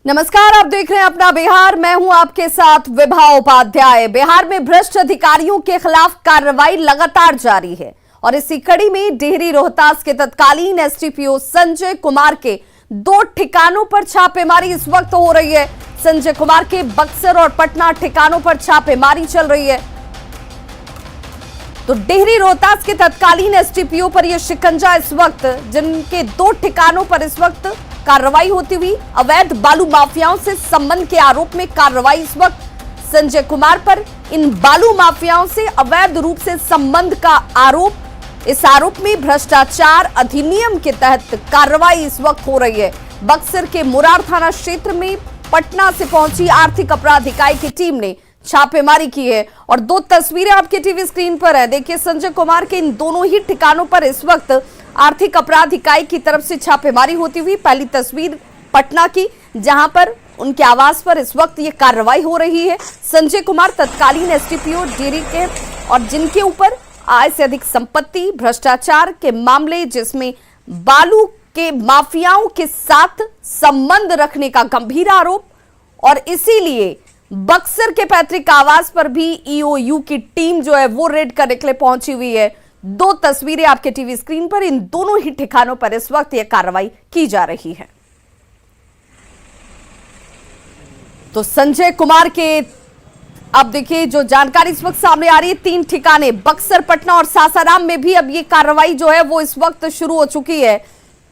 नमस्कार, आप देख रहे हैं अपना बिहार। मैं हूं आपके साथ विभा उपाध्याय। बिहार में भ्रष्ट अधिकारियों के खिलाफ कार्रवाई लगातार जारी है और इसी कड़ी में डेहरी रोहतास के तत्कालीन एसडीपीओ संजय कुमार के 2 ठिकानों पर छापेमारी इस वक्त हो रही है। संजय कुमार के बक्सर और पटना ठिकानों पर छापेमारी चल रही है। तो डेहरी रोहतास के तत्कालीन एसडीपीओ पर यह शिकंजा इस वक्त, जिनके 2 ठिकानों पर इस वक्त कार्रवाई होती हुई। अवैध बालू माफियाओं से संबंध के आरोप में कार्रवाई इस वक्त संजय कुमार पर। इन बालू माफियाओं से अवैध रूप से संबंध का आरोप, इस आरोप में भ्रष्टाचार अधिनियम के तहत कार्रवाई इस वक्त हो रही है। बक्सर के मुरार थाना क्षेत्र में पटना से पहुंची आर्थिक अपराध इकाई की टीम ने छापेमारी की है और 2 तस्वीरें आपके टीवी स्क्रीन पर है। देखिए, संजय कुमार के इन दोनों ही ठिकानों पर इस वक्त आर्थिक अपराध इकाई की तरफ से छापेमारी होती हुई। पहली तस्वीर पटना की, जहां पर उनके आवास पर इस वक्त ये कार्रवाई हो रही है। संजय कुमार तत्कालीन एसडीपीओ डेहरी के और जिनके ऊपर आय से अधिक संपत्ति, भ्रष्टाचार के मामले, जिसमें बालू के माफियाओं के साथ संबंध रखने का गंभीर आरोप, और इसीलिए बक्सर के पैतृक आवास पर भी ईओयू की टीम जो है वो रेड करने के लिए पहुंची हुई है। 2 तस्वीरें आपके टीवी स्क्रीन पर, इन दोनों ही ठिकानों पर इस वक्त यह कार्रवाई की जा रही है। तो संजय कुमार के अब देखिए जो जानकारी इस वक्त सामने आ रही है, 3 ठिकाने बक्सर, पटना और सासाराम में भी अब ये कार्रवाई जो है वो इस वक्त शुरू हो चुकी है।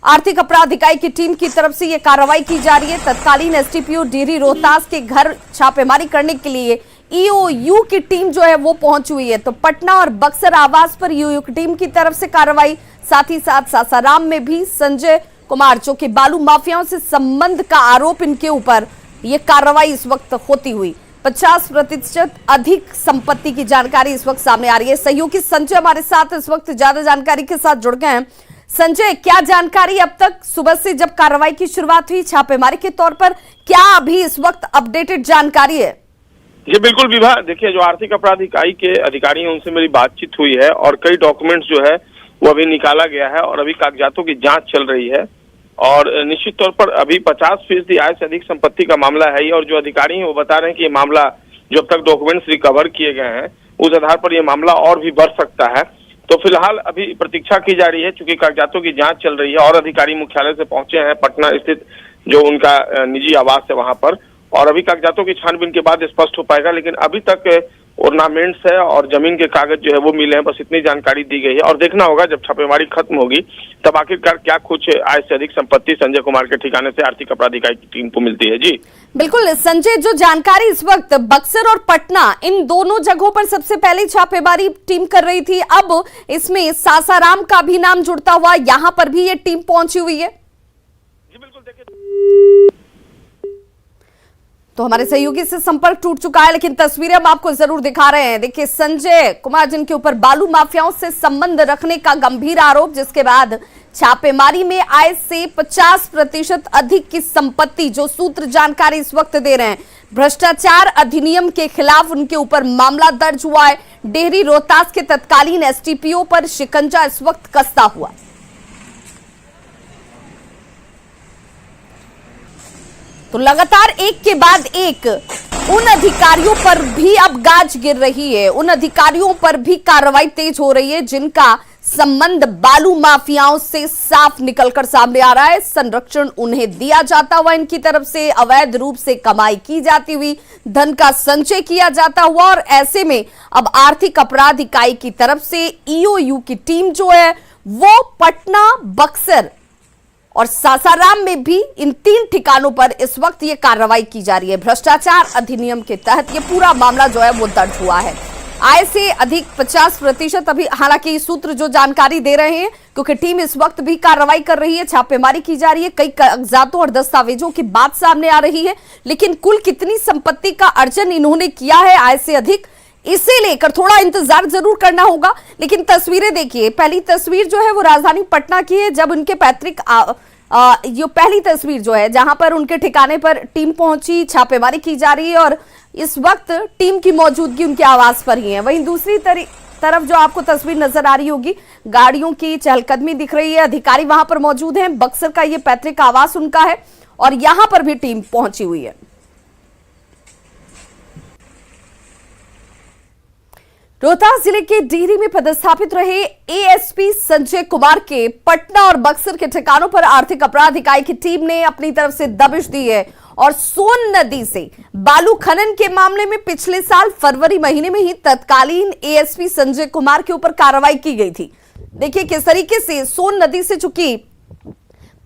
आर्थिक अपराध इकाई की टीम की तरफ से यह कार्रवाई की जा रही है। तत्कालीन एसडीपीओ डेहरी रोहतास के घर छापेमारी करने के लिए ईओयू की टीम जो है वो पहुंच हुई है। तो पटना और बक्सर आवास पर ईओयू की टीम की तरफ से कार्रवाई, साथ ही साथ सासाराम में भी संजय कुमार, जो कि बालू माफियाओं से संबंध का आरोप इनके ऊपर, यह कार्रवाई इस वक्त होती हुई। 50% अधिक संपत्ति की जानकारी इस वक्त सामने आ रही है। सहयोगी संजय हमारे साथ इस वक्त ज्यादा जानकारी के साथ जुड़ गए हैं। संजय, क्या जानकारी अब तक सुबह से जब कार्रवाई की शुरुआत हुई छापेमारी के तौर पर, क्या अभी इस वक्त अपडेटेड जानकारी है? जी बिल्कुल विभा, देखिए जो आर्थिक अपराध इकाई के अधिकारी हैं उनसे मेरी बातचीत हुई है और कई डॉक्यूमेंट्स जो है वो अभी निकाला गया है और अभी कागजातों की जांच चल रही है। और निश्चित तौर पर अभी 50% आय से अधिक संपत्ति का मामला है और जो अधिकारी हैं वो बता रहे हैं कि ये मामला, जो अब तक डॉक्यूमेंट्स रिकवर किए गए हैं उस आधार पर यह मामला और भी बढ़ सकता है। तो फिलहाल अभी प्रतीक्षा की जा रही है, चूंकि कागजातों की जांच चल रही है और अधिकारी मुख्यालय से पहुंचे हैं पटना स्थित जो उनका निजी आवास है वहां पर, और अभी कागजातों की छानबीन के बाद स्पष्ट हो पाएगा। लेकिन अभी तक ऑर्नामेंट्स है और जमीन के कागज जो है वो मिले हैं, बस इतनी जानकारी दी गई है। और देखना होगा जब छापेमारी खत्म होगी तब आखिरकार क्या कुछ आय से अधिक संपत्ति संजय कुमार के ठिकाने से आर्थिक अपराध इकाई की टीम को मिलती है। जी बिल्कुल संजय, जो जानकारी इस वक्त बक्सर और पटना, इन दोनों जगहों पर सबसे पहले छापेमारी टीम कर रही थी, अब इसमें सासाराम का भी नाम जुड़ता हुआ यहां पर भी ये टीम पहुंची हुई है। जी बिल्कुल, देखिए तो हमारे सहयोगी से संपर्क टूट चुका है, लेकिन तस्वीरें हम आपको जरूर दिखा रहे हैं। देखिए, संजय कुमार जिनके ऊपर बालू माफियाओं से संबंध रखने का गंभीर आरोप, जिसके बाद छापेमारी में आय से 50% अधिक की संपत्ति, जो सूत्र जानकारी इस वक्त दे रहे हैं, भ्रष्टाचार अधिनियम के खिलाफ उनके ऊपर मामला दर्ज हुआ है। डेहरी रोहतास के तत्कालीन एसडीपीओ पर शिकंजा इस वक्त कसता हुआ। तो लगातार एक के बाद एक उन अधिकारियों पर भी अब गाज गिर रही है, उन अधिकारियों पर भी कार्रवाई तेज हो रही है जिनका संबंध बालू माफियाओं से साफ निकलकर सामने आ रहा है। संरक्षण उन्हें दिया जाता हुआ, इनकी तरफ से अवैध रूप से कमाई की जाती हुई, धन का संचय किया जाता हुआ, और ऐसे में अब आर्थिक अपराध इकाई की तरफ से ईओयू की टीम जो है वो पटना, बक्सर और सासाराम में भी इन 3 ठिकानों पर इस वक्त ये कार्रवाई की जा रही है। भ्रष्टाचार अधिनियम के तहत ये पूरा मामला जो है वो दर्ज हुआ है। आय से अधिक 50%, अभी हालांकि सूत्र जो जानकारी दे रहे हैं, क्योंकि टीम इस वक्त भी कार्रवाई कर रही है, छापेमारी की जा रही है, कई कागजातों और दस्तावेजों की बात सामने आ रही है, लेकिन कुल कितनी संपत्ति का अर्जन इन्होंने किया है आय से अधिक, इसे लेकर थोड़ा इंतजार जरूर करना होगा। लेकिन तस्वीरें देखिए, पहली तस्वीर जो है वो राजधानी पटना की है, जब उनके पैतृक ये पहली तस्वीर जो है जहां पर उनके ठिकाने पर टीम पहुंची, छापेमारी की जा रही है और इस वक्त टीम की मौजूदगी उनके आवास पर ही है। वहीं दूसरी तरफ जो आपको तस्वीर नजर आ रही होगी, गाड़ियों की चहलकदमी दिख रही है, अधिकारी वहां पर मौजूद हैं। बक्सर का ये पैतृक आवास उनका है और यहां पर भी टीम पहुंची हुई है। रोहतास जिले के डिहरी में पदस्थापित रहे एएसपी संजय कुमार के पटना और बक्सर के ठिकानों पर आर्थिक अपराध इकाई की टीम ने अपनी तरफ से दबिश दी है और सोन नदी से बालू खनन के मामले में पिछले साल फरवरी महीने में ही तत्कालीन एएसपी संजय कुमार के ऊपर कार्रवाई की गई थी। देखिए किस तरीके से सोन नदी से चूंकि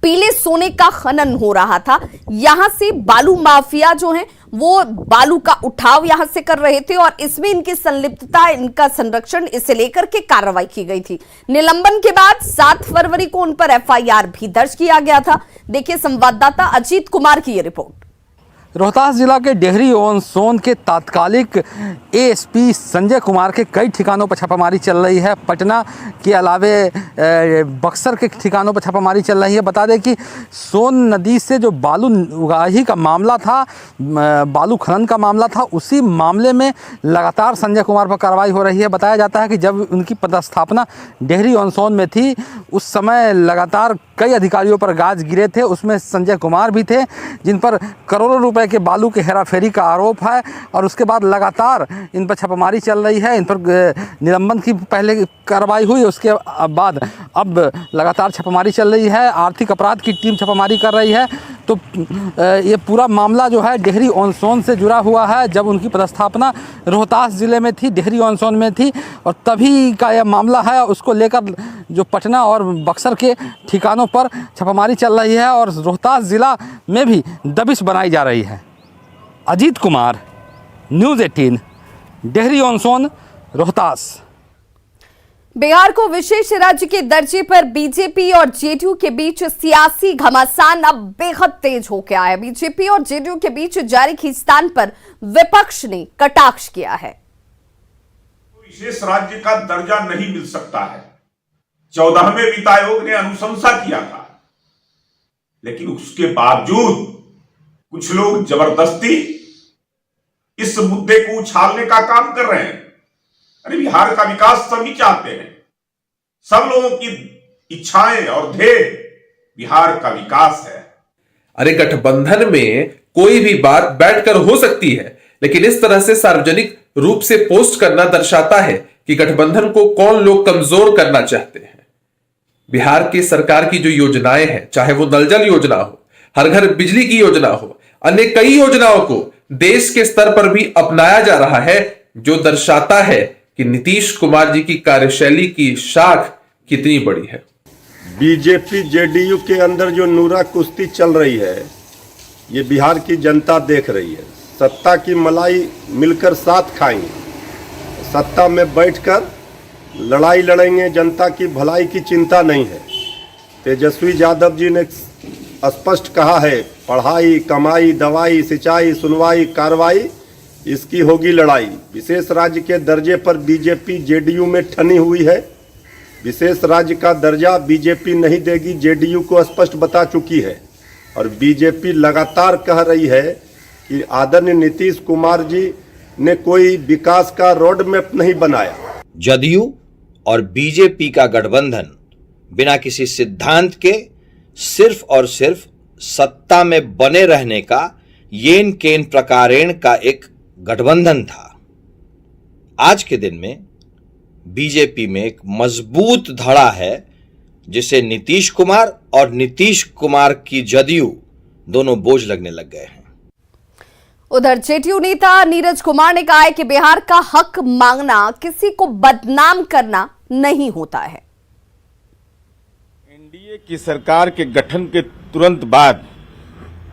पीले सोने का खनन हो रहा था, यहां से बालू माफिया जो है वो बालू का उठाव यहां से कर रहे थे और इसमें इनकी संलिप्तता, इनका संरक्षण, इसे लेकर के कार्रवाई की गई थी। निलंबन के बाद 7 फरवरी को उन पर एफआईआर भी दर्ज किया गया था। देखिए संवाददाता अजीत कुमार की ये रिपोर्ट। रोहतास जिला के डेहरी ऑन सोन के तात्कालिक एएसपी संजय कुमार के कई ठिकानों पर छापामारी चल रही है। पटना के अलावे बक्सर के ठिकानों पर छापामारी चल रही है। बता दें कि सोन नदी से जो बालू उगाही का मामला था, बालू खनन का मामला था, उसी मामले में लगातार संजय कुमार पर कार्रवाई हो रही है। बताया जाता है कि जब उनकी पदस्थापना डेहरी ऑन सोन में थी, उस समय लगातार कई अधिकारियों पर गाज गिरे थे, उसमें संजय कुमार भी थे, जिन पर करोड़ों रुपए के बालू के हेराफेरी का आरोप है। और उसके बाद लगातार इन पर छापामारी चल रही है। इन पर निलंबन की पहले कार्रवाई हुई, उसके बाद अब लगातार छापामारी चल रही है। आर्थिक अपराध की टीम छापामारी कर रही है। तो ये पूरा मामला जो है डेहरी ऑन सोन से जुड़ा हुआ है। जब उनकी पदस्थापना रोहतास जिले में थी, डेहरी ऑन सोन में थी, और तभी का यह मामला है। उसको लेकर जो पटना और बक्सर के ठिकानों पर छापामारी चल रही है और रोहतास जिला में भी दबिश बनाई जा रही है। अजीत कुमार, न्यूज़ 18, डेहरी ऑन सोन, रोहतास। बिहार को विशेष राज्य के दर्जे पर बीजेपी और जेडीयू के बीच सियासी घमासान अब बेहद तेज हो गया है। बीजेपी और जेडीयू के बीच जारी खींचतान पर विपक्ष ने कटाक्ष किया है। विशेष राज्य का दर्जा नहीं मिल सकता है। 14वें वित्त आयोग ने अनुशंसा किया था, लेकिन उसके बावजूद कुछ लोग जबरदस्ती इस मुद्दे को उछालने का काम कर रहे हैं। अरे बिहार का विकास सभी चाहते हैं। सब लोगों की इच्छाएं और ध्येय बिहार का विकास है। अरे गठबंधन में कोई भी बात बैठकर हो सकती है, लेकिन इस तरह से सार्वजनिक रूप से पोस्ट करना दर्शाता है कि गठबंधन को कौन लोग कमजोर करना चाहते हैं। बिहार की सरकार की जो योजनाएं हैं, चाहे वो नल जल योजना हो, हर घर बिजली की योजना हो, अन्य कई योजनाओं को देश के स्तर पर भी अपनाया जा रहा है, जो दर्शाता है कि नीतीश कुमार जी की कार्यशैली की शाख कितनी बड़ी है। बीजेपी जेडीयू के अंदर जो नूरा कुश्ती चल रही है, ये बिहार की जनता देख रही है। सत्ता की मलाई मिलकर साथ खाएंगे, सत्ता में बैठकर लड़ाई लड़ेंगे, जनता की भलाई की चिंता नहीं है। तेजस्वी यादव जी ने स्पष्ट कहा है, पढ़ाई, कमाई, दवाई, सिंचाई, सुनवाई, कार्रवाई, इसकी होगी लड़ाई। विशेष राज्य के दर्जे पर बीजेपी जेडीयू में ठनी हुई है। विशेष राज्य का दर्जा बीजेपी नहीं देगी, जेडीयू को स्पष्ट बता चुकी है। और बीजेपी लगातार कह रही है कि आदरणीय नीतीश कुमार जी ने कोई विकास का रोड मैप नहीं बनाया। जदयू और बीजेपी का गठबंधन बिना किसी सिद्धांत के सिर्फ और सिर्फ सत्ता में बने रहने का येन केन प्रकारेण का एक गठबंधन था। आज के दिन में बीजेपी में एक मजबूत धड़ा है, जिसे नीतीश कुमार और नीतीश कुमार की जदयू दोनों बोझ लगने लग गए हैं। उधर जेडीयू नेता नीरज कुमार ने कहा है कि बिहार का हक मांगना किसी को बदनाम करना नहीं होता है। एनडीए की सरकार के गठन के तुरंत बाद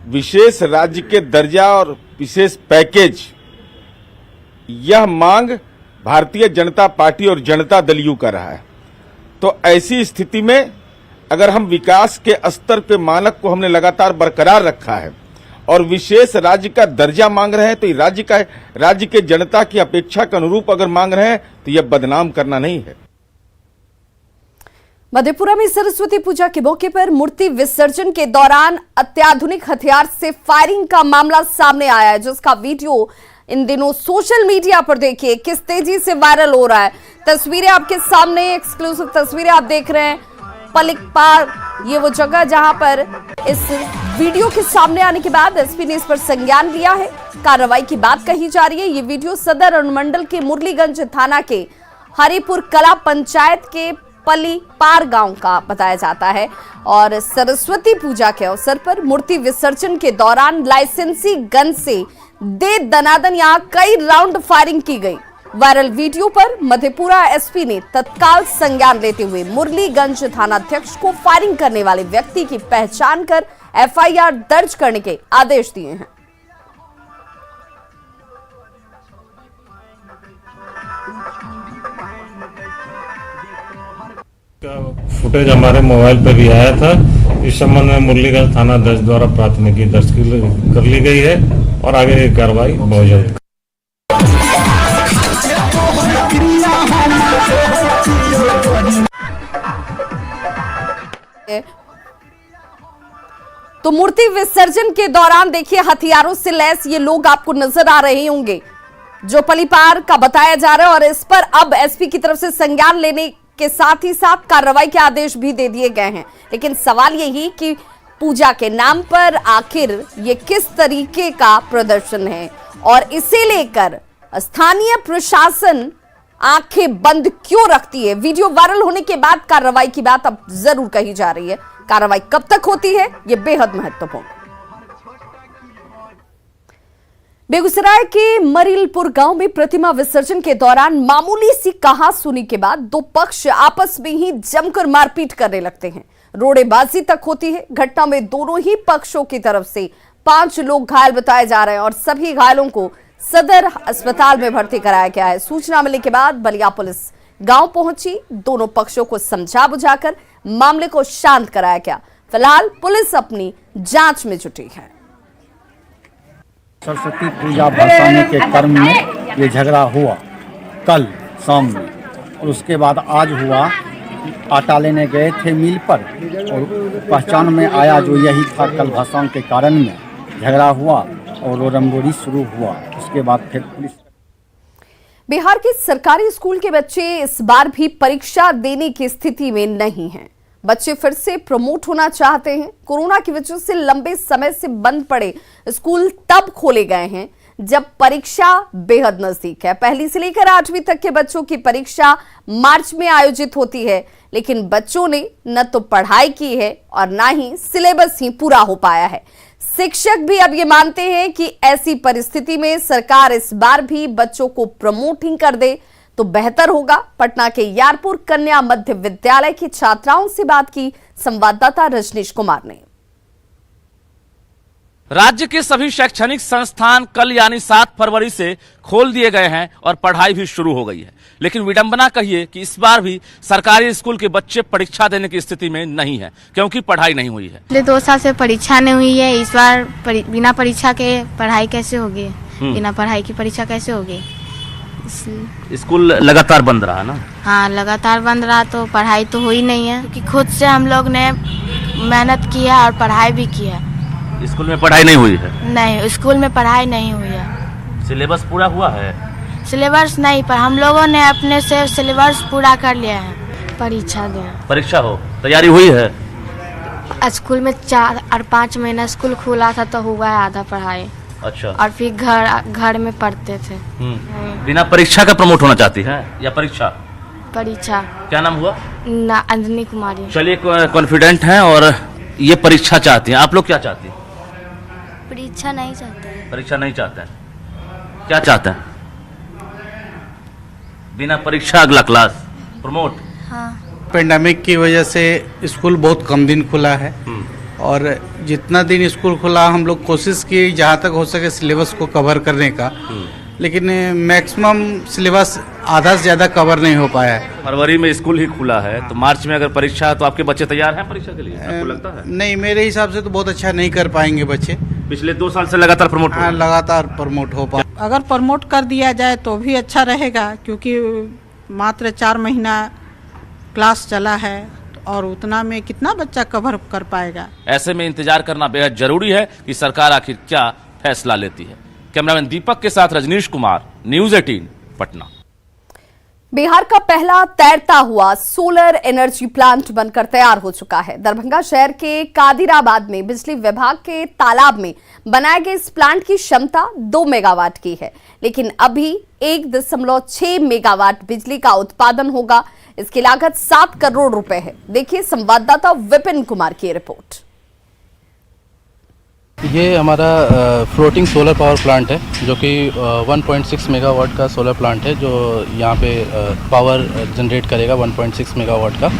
विशेष राज्य के दर्जा और विशेष पैकेज, यह मांग भारतीय जनता पार्टी और जनता दल यू कर रहा है। तो ऐसी स्थिति में अगर हम विकास के स्तर पे मानक को हमने लगातार बरकरार रखा है और विशेष राज्य का दर्जा मांग रहे हैं, तो राज्य के जनता की अपेक्षा के अनुरूप अगर मांग रहे हैं तो यह बदनाम करना नहीं है। मधेपुरा में सरस्वती पूजा के मौके पर मूर्ति विसर्जन के दौरान अत्याधुनिक हथियार से फायरिंग का मामला सामने आया है, जिसका वीडियो इन दिनों सोशल मीडिया पर देखिए किस तेजी से वायरल हो रहा है। तस्वीरें आपके सामने, एक्सक्लूसिव तस्वीरें आप देख रहे हैं। पलिकपार ये वो जगह जहां पर इस वीडियो के सामने आने के बाद एसपी ने इस पर संज्ञान लिया है। कार्रवाई की बात कही जा रही है। ये वीडियो सदर अनुमंडल के मुरलीगंज थाना के हरिपुर कला पंचायत के पलिपार गांव का बताया जाता है और सरस्वती पूजा के अवसर पर मूर्ति विसर्जन के दौरान लाइसेंसी गन से दे दनादन यहां कई राउंड फायरिंग की गई। वायरल वीडियो पर मधेपुरा एसपी ने तत्काल संज्ञान लेते हुए मुरलीगंज थानाध्यक्ष को फायरिंग करने वाले व्यक्ति की पहचान कर एफआईआर दर्ज करने के आदेश दिए हैं। फुटेज हमारे मोबाइल पर भी आया था। इस संबंध में मुरलीगंज थाना अध्यक्ष द्वारा प्राथमिकी दर्ज कर ली गई है और आगे की कार्रवाई बहुत जल्द। तो मूर्ति विसर्जन के दौरान देखिए हथियारों से लैस ये लोग आपको नजर आ रहे होंगे जो पलिपार का बताया जा रहा है और इस पर अब एसपी की तरफ से संज्ञान लेने के साथ ही साथ कार्रवाई के आदेश भी दे दिए गए हैं। लेकिन सवाल यही कि पूजा के नाम पर आखिर ये किस तरीके का प्रदर्शन है और इसे लेकर स्थानीय प्रशासन आंखें बंद क्यों रखती है। वीडियो वायरल होने के बाद कार्रवाई की बात अब जरूर कही जा रही है। कार्रवाई कब तक होती है ये बेहद महत्वपूर्ण। बेगूसराय के मरीलपुर गांव में प्रतिमा विसर्जन के दौरान मामूली सी कहासुनी के बाद दो पक्ष आपस में ही जमकर मारपीट करने लगते हैं। रोड़ेबाजी तक होती है। घटना में दोनों ही पक्षों की तरफ से 5 लोग घायल बताए जा रहे हैं और सभी घायलों को सदर अस्पताल में भर्ती कराया गया है। सूचना मिलने के बाद बलिया पुलिस गांव पहुंची। दोनों पक्षों को समझा बुझाकर मामले को शांत कराया गया। फिलहाल पुलिस अपनी जांच में जुटी है। सरस्वती पूजा बरसाने के क्रम में ये झगड़ा हुआ कल शाम में और उसके बाद आज हुआ। आटा लेने गए थे मिल पर और पहचान में आया जो यही था। कल भसान के कारण में झगड़ा हुआ और रोरमरोरी शुरू हुआ। उसके बाद फिर पुलिस। बिहार के सरकारी स्कूल के बच्चे इस बार भी परीक्षा देने की स्थिति में नहीं हैं। बच्चे फिर से प्रमोट होना चाहते हैं। कोरोना की वजह से लंबे समय से बंद पड़े स्कूल तब खोले गए हैं जब परीक्षा बेहद नजदीक है। 1ली से लेकर 8वीं तक के बच्चों की परीक्षा मार्च में आयोजित होती है, लेकिन बच्चों ने न तो पढ़ाई की है और ना ही सिलेबस ही पूरा हो पाया है। शिक्षक भी अब ये मानते हैं कि ऐसी परिस्थिति में सरकार इस बार भी बच्चों को प्रमोट ही कर दे तो बेहतर होगा। पटना के यारपुर कन्या मध्य विद्यालय की छात्राओं से बात की संवाददाता रजनीश कुमार ने। राज्य के सभी शैक्षणिक संस्थान कल यानी 7 फरवरी से खोल दिए गए हैं और पढ़ाई भी शुरू हो गई है, लेकिन विडंबना कहिए कि इस बार भी सरकारी स्कूल के बच्चे परीक्षा देने की स्थिति में नहीं है क्योंकि पढ़ाई नहीं हुई है। पिछले 2 साल से परीक्षा नहीं हुई है। इस बार बिना परीक्षा के पढ़ाई कैसे होगी? बिना पढ़ाई की परीक्षा कैसे होगी? स्कूल लगातार बंद रहा ना? हाँ, लगातार बंद रहा तो पढ़ाई तो हुई नहीं है क्योंकि खुद से हम लोग ने मेहनत की है और पढ़ाई भी की है। स्कूल में पढ़ाई नहीं हुई है? नहीं, स्कूल में पढ़ाई नहीं हुई है। सिलेबस पूरा हुआ है? सिलेबस नहीं, पर हम लोगों ने अपने से सिलेबस पूरा कर लिया है। परीक्षा दें। परीक्षा हो तैयारी हुई है? स्कूल में 4 और 5 महीना स्कूल खुला था तो हुआ है आधा पढ़ाई। अच्छा। और फिर घर में पढ़ते थे। बिना परीक्षा का प्रमोट होना चाहती है या परीक्षा? परीक्षा। क्या नाम हुआ? अंजनी कुमारी। चलिए, कॉन्फिडेंट हैं और ये परीक्षा चाहती हैं। आप लोग क्या चाहती हैं? परीक्षा नहीं चाहते हैं। परीक्षा नहीं चाहते हैं? क्या चाहते हैं? बिना परीक्षा अगला क्लास प्रमोट। हाँ। पेंडेमिक की वजह से स्कूल बहुत कम दिन खुला है और जितना दिन स्कूल खुला हम लोग कोशिश की जहाँ तक हो सके सिलेबस को कवर करने का, लेकिन मैक्सिमम सिलेबस आधा से ज़्यादा कवर नहीं हो पाया है। फरवरी में स्कूल ही खुला है तो मार्च में अगर परीक्षा है तो आपके बच्चे तैयार हैं परीक्षा के लिए? आपको लगता है? नहीं, मेरे हिसाब से तो बहुत अच्छा नहीं कर पाएंगे बच्चे। पिछले 2 साल से लगातार प्रमोट हो? लगातार प्रमोट हो पा। अगर प्रमोट कर दिया जाए तो भी अच्छा रहेगा क्योंकि मात्र 4 महीना क्लास चला है और उतना में कितना बच्चा कवर कर पाएगा। ऐसे में इंतजार करना बेहद जरूरी है कि सरकार आखिर क्या फैसला लेती है। कैमरामैन दीपक के साथ रजनीश कुमार, न्यूज़ 18 पटना। बिहार का पहला तैरता हुआ सोलर एनर्जी प्लांट बनकर तैयार हो चुका है। दरभंगा शहर के कादिराबाद में बिजली विभाग के तालाब में बनाए गए इस प्लांट की क्षमता 2 मेगावाट की है, लेकिन अभी 1.6 मेगावाट बिजली का उत्पादन होगा। इसकी लागत 7 करोड़ रुपए है। देखिए संवाददाता विपिन कुमार की रिपोर्ट। ये हमारा फ्लोटिंग सोलर पावर प्लांट है, जो कि 1.6 मेगावाट का सोलर प्लांट है, जो यहाँ पे पावर जनरेट करेगा 1.6 मेगावाट का।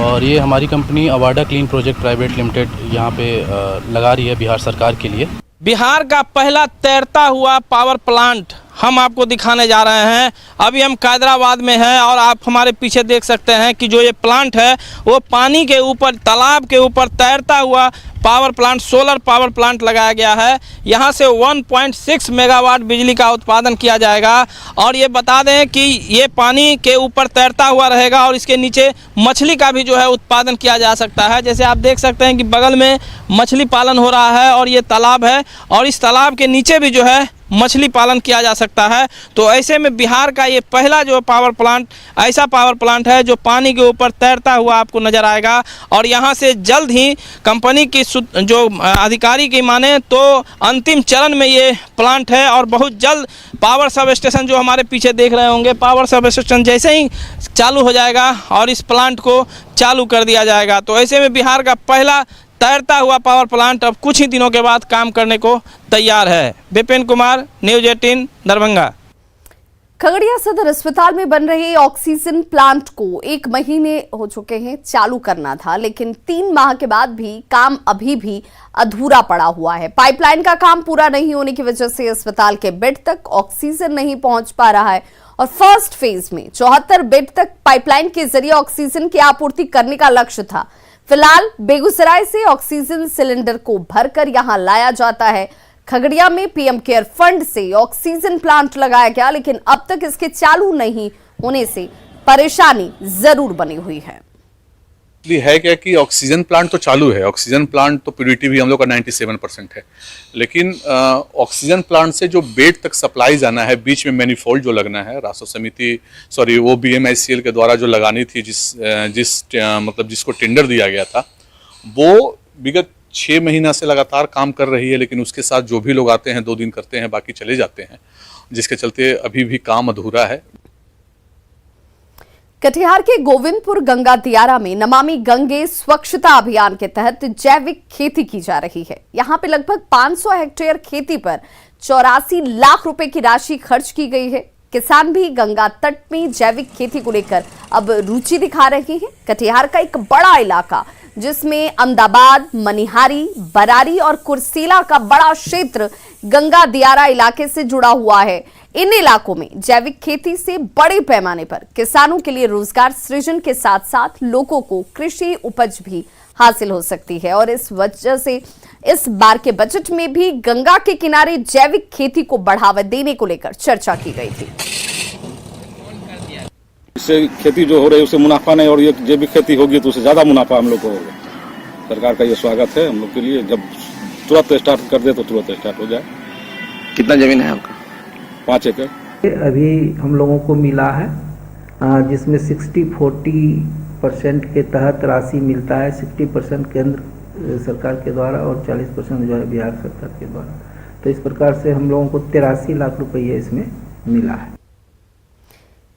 और ये हमारी company Avaada clean project private limited यहाँ पे लगा रही है बिहार सरकार के लिए। बिहार का पहला तैरता हुआ पावर प्लांट हम आपको दिखाने जा रहे हैं। अभी हम कादिराबाद में हैं और आप हमारे पीछे देख सकते हैं कि जो ये प्लांट है वो पानी के ऊपर, तालाब के ऊपर तैरता हुआ power plant, solar power plant लगाया गया है। यहाँ से 1.6 मेगावाट बिजली का उत्पादन किया जाएगा। और ये बता दें कि ये पानी के ऊपर तैरता हुआ रहेगा और इसके नीचे मछली का भी जो है उत्पादन किया जा सकता है। जैसे आप देख सकते हैं कि बगल में मछली पालन हो रहा है और ये तालाब है, और इस तालाब के नीचे भी जो है मछली पालन किया जा सकता है। तो ऐसे में बिहार का ये पहला जो पावर प्लांट, ऐसा पावर प्लांट है जो पानी के ऊपर तैरता हुआ आपको नज़र आएगा। और यहाँ से जल्द ही कंपनी की जो अधिकारी की माने तो अंतिम चरण में ये प्लांट है, और बहुत जल्द पावर सब स्टेशन जो हमारे पीछे देख रहे होंगे, पावर सब स्टेशन जैसे ही चालू हो जाएगा और इस प्लांट को चालू कर दिया जाएगा। तो ऐसे में बिहार का पहला तैरता हुआ पावर प्लांट अब कुछ ही दिनों के बाद काम करने को तैयार है। विपिन कुमार, न्यूज़ 18 दरभंगा। खगड़िया सदर अस्पताल में बन रहे ऑक्सीजन प्लांट को 1 महीने हो चुके हैं चालू करना था, लेकिन 3 माह के बाद भी काम अभी भी अधूरा पड़ा हुआ है। पाइपलाइन का काम पूरा नहीं होने की वजह से अस्पताल के बेड तक ऑक्सीजन नहीं पहुंच पा रहा है और फर्स्ट फेज में 74 बेड तक पाइपलाइन के जरिए ऑक्सीजन की आपूर्ति करने का लक्ष्य था। फिलहाल बेगूसराय से ऑक्सीजन सिलेंडर को भरकर यहां लाया जाता है। खगड़िया में पीएम केयर फंड से ऑक्सीजन प्लांट लगाया गया, लेकिन अब तक इसके चालू नहीं होने से परेशानी जरूर बनी हुई है। है क्या कि ऑक्सीजन प्लांट तो चालू है, ऑक्सीजन प्लांट तो प्यूरिटी भी हम लोग का 97% है, लेकिन ऑक्सीजन प्लांट से जो बेड तक सप्लाई जाना है, बीच में मैनिफोल्ड जो लगना है, राष्ट्र समिति वो BMICL के द्वारा जो लगानी थी, जिसको टेंडर दिया गया था, वो विगत 6 महीना से लगातार काम कर रही है। लेकिन उसके साथ जो भी लोग आते हैं 2 दिन करते हैं, बाकी चले जाते हैं, जिसके चलते अभी भी काम अधूरा है। कटिहार के गोविंदपुर गंगा दियारा में नमामि गंगे स्वच्छता अभियान के तहत जैविक खेती की जा रही है। यहां पे लगभग 500 हेक्टेयर खेती पर 84 लाख रुपए की राशि खर्च की गई है। किसान भी गंगा तट में जैविक खेती को लेकर अब रुचि दिखा रहे हैं। कटिहार का एक बड़ा इलाका जिसमें अहमदाबाद, मनिहारी, बरारी और कुर्सेला का बड़ा क्षेत्र गंगा दियारा इलाके से जुड़ा हुआ है। इन इलाकों में जैविक खेती से बड़े पैमाने पर किसानों के लिए रोजगार सृजन के साथ साथ लोगों को कृषि उपज भी हासिल हो सकती है, और इस वजह से इस बार के बजट में भी गंगा के किनारे जैविक खेती को बढ़ावा देने को लेकर चर्चा की गई थी। इससे खेती जो हो रही है उससे मुनाफा नहीं, और ये जैविक खेती होगी तो उससे ज्यादा मुनाफा हम लोग को होगा। सरकार का ये स्वागत है हम लोग के लिए, जब तुरंत स्टार्ट कर दे तो तुरंत स्टार्ट हो जाए। कितना जमीन है आपका? 5 एकड़ अभी हम लोगों को मिला है, जिसमें 60-40% के तहत राशि मिलता है। 60% केंद्र सरकार के द्वारा और 40% जो है बिहार सरकार के द्वारा। तो इस प्रकार से हम लोगों को 83 लाख रुपये इसमें मिला है।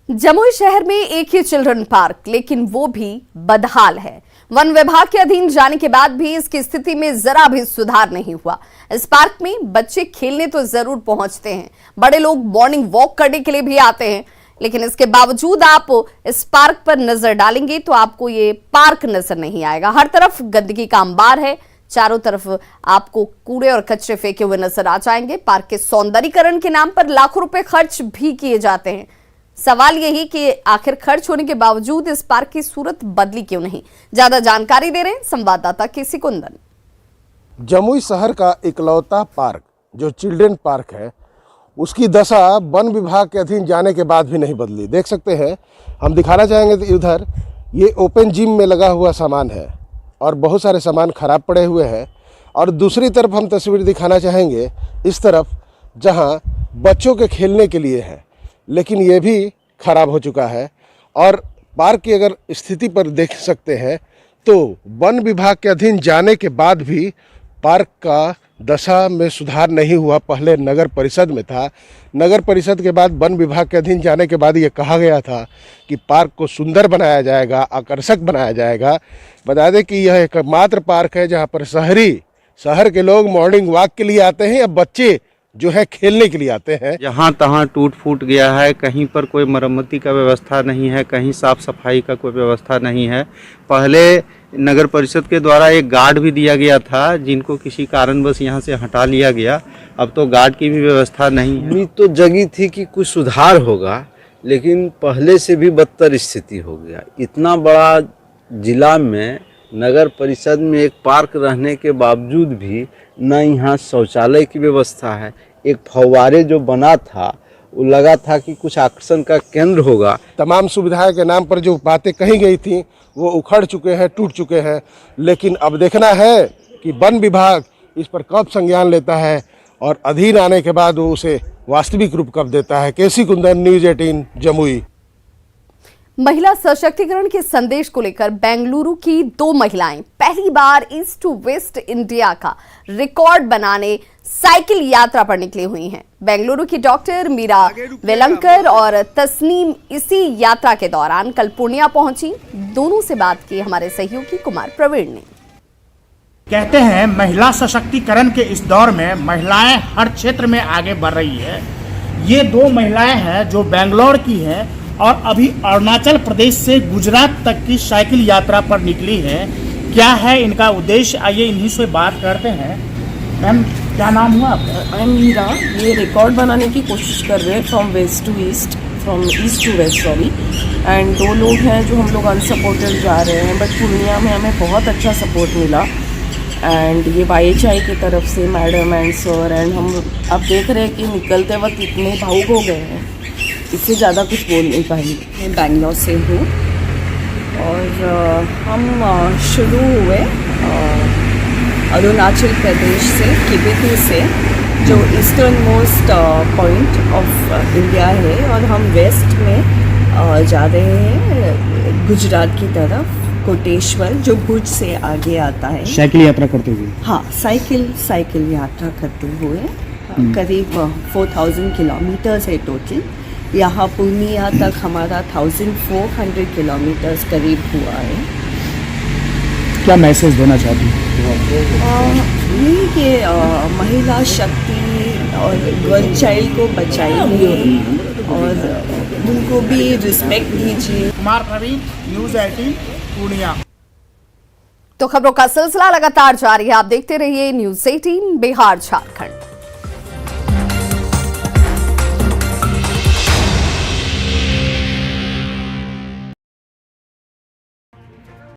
जमुई शहर में एक ही चिल्ड्रन पार्क, लेकिन वो भी बदहाल है। वन विभाग के अधीन जाने के बाद भी इसकी स्थिति में जरा भी सुधार नहीं हुआ। इस पार्क में बच्चे खेलने तो जरूर पहुंचते हैं, बड़े लोग मॉर्निंग वॉक करने के लिए भी आते हैं, लेकिन इसके बावजूद आप इस पार्क पर नजर डालेंगे तो आपको ये पार्क नजर नहीं आएगा। हर तरफ गंदगी का अंबार है, चारों तरफ आपको कूड़े और कचरे फेंके हुए नजर आ जाएंगे। पार्क के सौंदर्यीकरण के नाम पर लाखों रुपए खर्च भी किए जाते हैं। सवाल यही कि आखिर खर्च होने के बावजूद इस पार्क की सूरत बदली क्यों नहीं। ज्यादा जानकारी दे रहे हैं संवाददाता केसी कुंदन। जमुई शहर का इकलौता पार्क जो चिल्ड्रन पार्क है, उसकी दशा वन विभाग के अधीन जाने के बाद भी नहीं बदली। देख सकते हैं, हम दिखाना चाहेंगे तो इधर ये ओपन जिम में लगा हुआ सामान है और बहुत सारे सामान खराब पड़े हुए हैं, और दूसरी तरफ हम तस्वीर दिखाना चाहेंगे इस तरफ, जहां बच्चों के खेलने के लिए है, लेकिन ये भी खराब हो चुका है। और पार्क की अगर स्थिति पर देख सकते हैं तो वन विभाग के अधीन जाने के बाद भी पार्क का दशा में सुधार नहीं हुआ। पहले नगर परिषद में था, नगर परिषद के बाद वन विभाग के अधीन जाने के बाद ये कहा गया था कि पार्क को सुंदर बनाया जाएगा, आकर्षक बनाया जाएगा। बता दें कि यह एकमात्र पार्क है जहां पर शहर के लोग मॉर्निंग वॉक के लिए आते हैं या बच्चे जो है खेलने के लिए आते हैं। जहाँ तहाँ टूट फूट गया है, कहीं पर कोई मरम्मती का व्यवस्था नहीं है, कहीं साफ सफाई का कोई व्यवस्था नहीं है। पहले नगर परिषद के द्वारा एक गार्ड भी दिया गया था जिनको किसी कारणवश यहाँ से हटा लिया गया। अब तो गार्ड की भी व्यवस्था नहीं है। उम्मीद तो जगी थी कि कुछ सुधार होगा, लेकिन पहले से भी बदतर स्थिति हो गया। इतना बड़ा जिला में नगर परिषद में एक पार्क रहने के बावजूद भी न यहाँ शौचालय की व्यवस्था है। एक फव्वारे जो बना था वो लगा था कि कुछ आकर्षण का केंद्र होगा। तमाम सुविधाएं के नाम पर जो बातें कही गई थी वो उखड़ चुके हैं, टूट चुके हैं। लेकिन अब देखना है कि वन विभाग इस पर कब संज्ञान लेता है और अधीन आने के बाद वो उसे वास्तविक रूप कब देता है। केसी कुंदन, न्यूज़ 18 जमुई। महिला सशक्तिकरण के संदेश को लेकर बेंगलुरु की 2 महिलाएं पहली बार ईस्ट टू वेस्ट इंडिया का रिकॉर्ड बनाने साइकिल यात्रा पर निकली हुई हैं। बेंगलुरु की डॉक्टर मीरा वेलंकर और तस्नीम इसी यात्रा के दौरान कल पूर्णिया पहुंची। दोनों से बात की हमारे सहयोगी कुमार प्रवीण ने। कहते हैं महिला सशक्तिकरण के इस दौर में महिलाएं हर क्षेत्र में आगे बढ़ रही है। ये 2 महिलाएं हैं जो बेंगलोर की हैं और अभी अरुणाचल प्रदेश से गुजरात तक की साइकिल यात्रा पर निकली है। क्या है इनका उद्देश्य, आइए इन्हीं से बात करते हैं। मैम, क्या नाम हुआ आपका? I am Meera. ये रिकॉर्ड बनाने की कोशिश कर रहे हैं from east to west sorry. And 2 लोग हैं जो हम लोग अनसपोर्टेड जा रहे हैं, बट पूर्णिया में हमें बहुत अच्छा सपोर्ट मिला। एंड ये YHI की तरफ से मैडम एंड सर, एंड हम अब देख रहे हैं कि निकलते वक्त इतने भावुक हो गए हैं, इससे ज़्यादा कुछ बोल नहीं पाएंगे। मैं बैंगलोर से हूँ और हम शुरू हुए अरुणाचल प्रदेश से, किबिथु से, जो eastern most point of India है, और हम वेस्ट में जा रहे हैं गुजरात की तरफ, कोटेश्वर जो भुज से आगे आता है। साइकिल यात्रा करते हुए? हाँ, साइकिल यात्रा करते हुए करीब 4000 किलोमीटर्स है टोटल। यहाँ पूर्णिया तक हमारा 1400 किलोमीटर्स करीब हुआ है। क्या मैसेज देना चाहती हैं? ये कि महिला शक्ति और गर्ल चाइल्ड को बचाइए और उनको भी रिस्पेक्ट दीजिए। कुमार प्रवीण, न्यूज़ 18 पूर्णिया। तो खबरों का सिलसिला लगातार जारी है, आप देखते रहिए न्यूज़ 18 बिहार झारखंड।